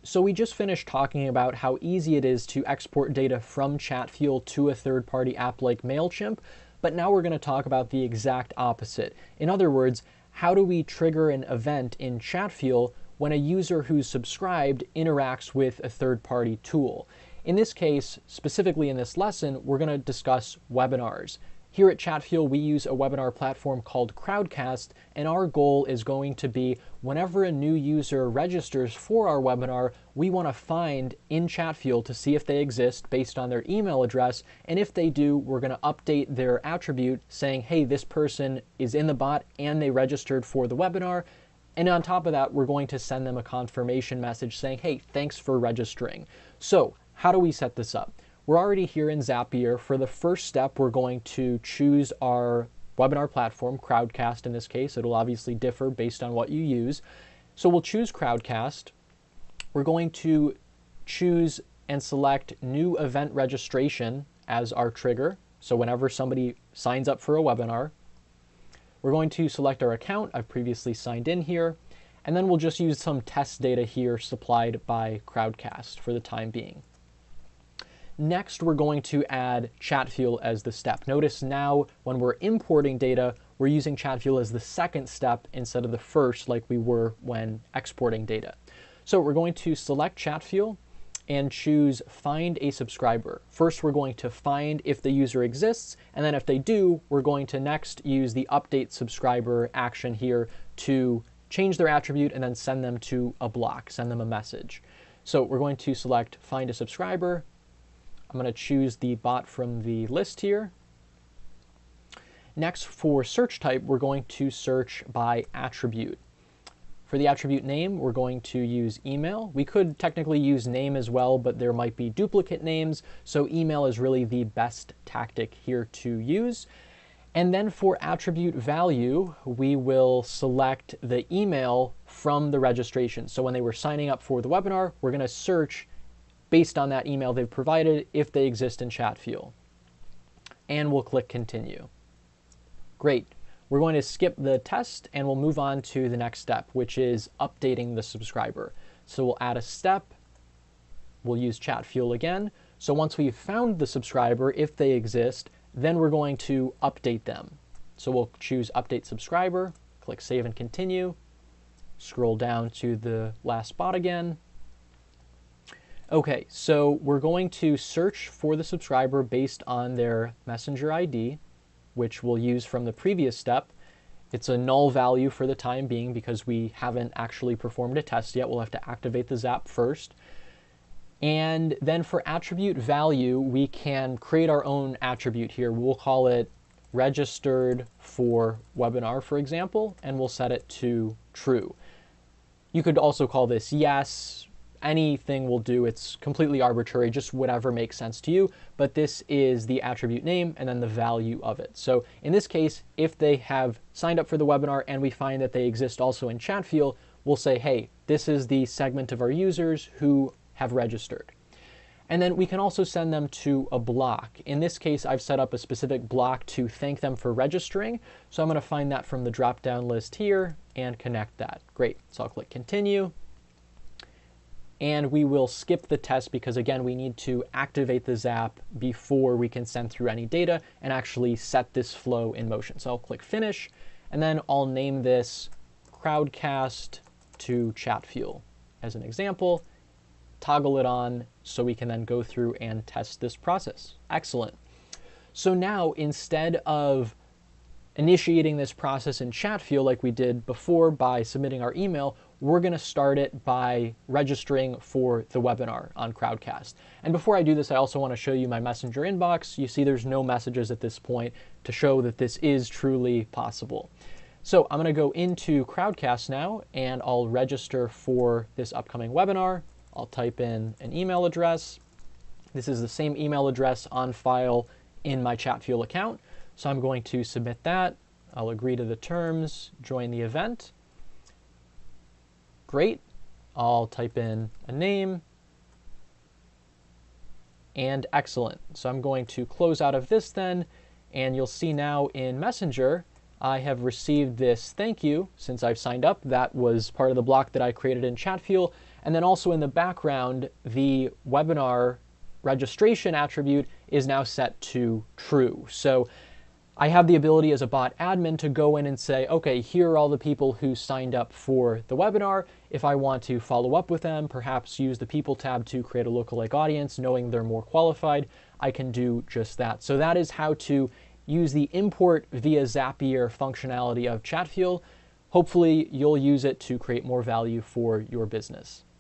So we just finished talking about how easy it is to export data from Chatfuel to a third-party app like MailChimp, but now we're going to talk about the exact opposite. In other words, how do we trigger an event in Chatfuel when a user who's subscribed interacts with a third-party tool? In this case, specifically in this lesson, we're going to discuss webinars. Here at Chatfuel, we use a webinar platform called Crowdcast, and our goal is going to be whenever a new user registers for our webinar, we want to find in Chatfuel to see if they exist based on their email address, and if they do, we're going to update their attribute saying, hey, this person is in the bot and they registered for the webinar, and on top of that, we're going to send them a confirmation message saying, hey, thanks for registering. So how do we set this up? We're already here in Zapier. For the first step, we're going to choose our webinar platform, Crowdcast in this case. It'll obviously differ based on what you use. So we'll choose Crowdcast. We're going to choose and select new event registration as our trigger. So whenever somebody signs up for a webinar, we're going to select our account. I've previously signed in here. And then we'll just use some test data here supplied by Crowdcast for the time being. Next, we're going to add Chatfuel as the step. Notice now when we're importing data, we're using Chatfuel as the second step instead of the first like we were when exporting data. So we're going to select Chatfuel and choose Find a Subscriber. First, we're going to find if the user exists, and then if they do, we're going to next use the Update Subscriber action here to change their attribute and then send them to a block, send them a message. So we're going to select Find a Subscriber. I'm going to choose the bot from the list here. Next, for search type, we're going to search by attribute. For the attribute name, we're going to use email. We could technically use name as well, but there might be duplicate names, so email is really the best tactic here to use. And then for attribute value, we will select the email from the registration. So when they were signing up for the webinar, we're going to search based on that email they've provided if they exist in Chatfuel. And we'll click Continue. Great. We're going to skip the test and we'll move on to the next step, which is updating the subscriber. So we'll add a step. We'll use Chatfuel again. So once we've found the subscriber, if they exist, then we're going to update them. So we'll choose Update Subscriber, click Save and Continue, scroll down to the last spot again. Okay, so we're going to search for the subscriber based on their messenger ID, which we'll use from the previous step. It's a null value for the time being because we haven't actually performed a test yet. We'll have to activate the Zap first. And then for attribute value, we can create our own attribute here. We'll call it registered for webinar, for example, and we'll set it to true. You could also call this yes. Anything will do. It's completely arbitrary, just whatever makes sense to you. But this is the attribute name and then the value of it. So in this case, if they have signed up for the webinar and we find that they exist also in Chatfuel, we'll say, hey, this is the segment of our users who have registered. And then we can also send them to a block. In this case, I've set up a specific block to thank them for registering. So I'm going to find that from the drop-down list here and connect that. Great. So I'll click Continue. And we will skip the test because, again, we need to activate the Zap before we can send through any data and actually set this flow in motion. So I'll click Finish, and then I'll name this Crowdcast to Chatfuel as an example. Toggle it on so we can then go through and test this process. Excellent. So now, instead of initiating this process in Chatfuel like we did before by submitting our email, we're going to start it by registering for the webinar on Crowdcast. And before I do this, I also want to show you my Messenger inbox. You see there's no messages at this point to show that this is truly possible. So I'm going to go into Crowdcast now, and I'll register for this upcoming webinar. I'll type in an email address. This is the same email address on file in my Chatfuel account. So I'm going to submit that. I'll agree to the terms, join the event. Great. I'll type in a name. And excellent. So I'm going to close out of this then, and you'll see now in Messenger, I have received this thank you since I've signed up. That was part of the block that I created in Chatfuel. And then also in the background, the webinar registration attribute is now set to true. So I have the ability as a bot admin to go in and say, okay, here are all the people who signed up for the webinar. If I want to follow up with them, perhaps use the people tab to create a lookalike audience, knowing they're more qualified, I can do just that. So that is how to use the import via Zapier functionality of Chatfuel. Hopefully you'll use it to create more value for your business.